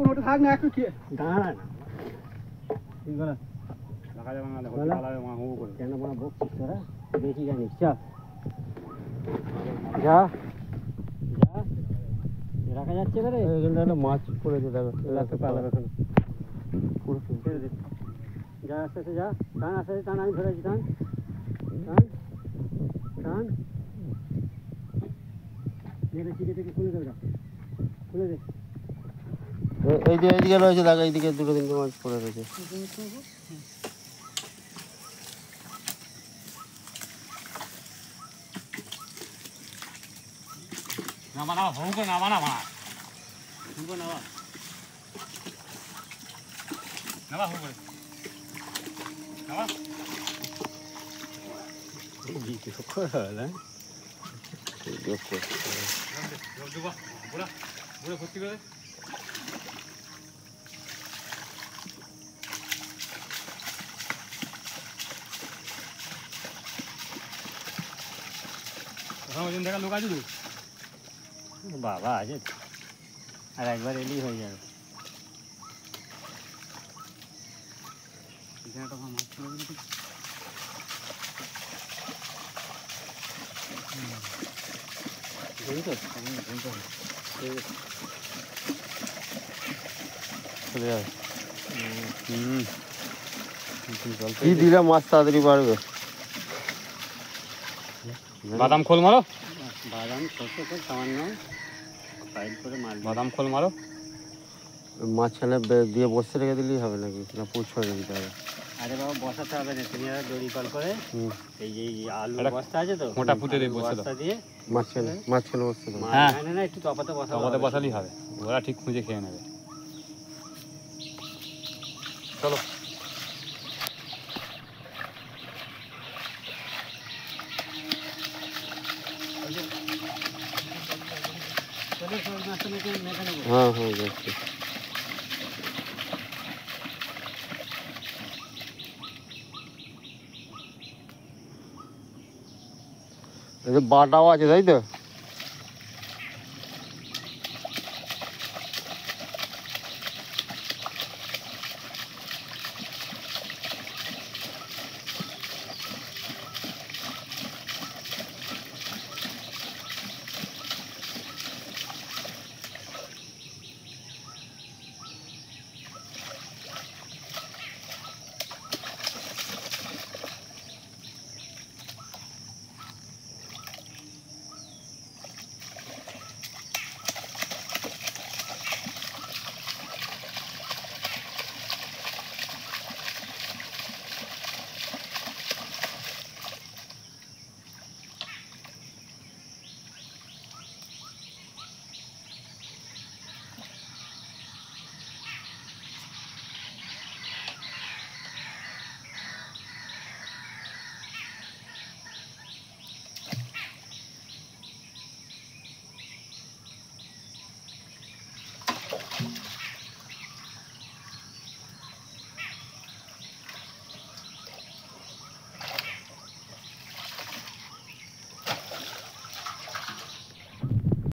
ওটা থাক না একটু কি দাঁড়া না ঠিক আছে রাখা যাবে না হতে পালাবে মা হুঁ করে কেন মা বকছিস তোরা বেশি জানিস চল যা যা রাখা যাচ্ছে না রে এখানে একটা মাছ পড়েছে দেখো রাখতে পালাবে এখন পুরো ছেড়ে দে যা আস্তে আস্তে যা টান আস্তে আস্তে টান আমি ধরেছি টান টান টান মেরে চিকে থেকে খুলে দে ওটা খুলে দে এই যে এইদিকে রয়েছে দেখো এইদিকে দুটো তিনটে মাছ পড়ে রয়েছে নামা নামা হুঁ করে নামা নামা হুঁ করে নামা নামা হুঁ করে নামা কি করে বুড়া বুড়া ভর্তি করে ওজন দেখা লোক আছে তো বাবা আছে আর একবার এলেই হয়ে যাবে এখানে তো মাছ পড়ে গেছে বুঝলি তো কেমন বলতে হবে চলে যাবে কি দিলে মাছ তাড়াতাড়ি বাড়বে বাদাম খোল মারো বাদাম ছোট করে সামান্য সাইড করে মাছ বাদাম খোল মারো মাঝখানে দিয়ে বসে রেখে দিলেই হবে নাকি না পুছ হয়ে দিতে হবে আরে বাবা বসাতে হবে না তুমি আর দড়ি কল করে এই যে আলু বস্তা আছে তো মোটা পুঁতে দিয়ে বসে বস্তা দিয়ে মাঝখানে বসতে দেবো হ্যাঁ। না না একটু তপাতে বসাবো আমাদের বসালেই হবে ওরা ঠিক খুঁজে খেয়ে নেবে চলো হ্যাঁ হ্যাঁ যাচ্ছি এই যে বাটাও আছে তাই তো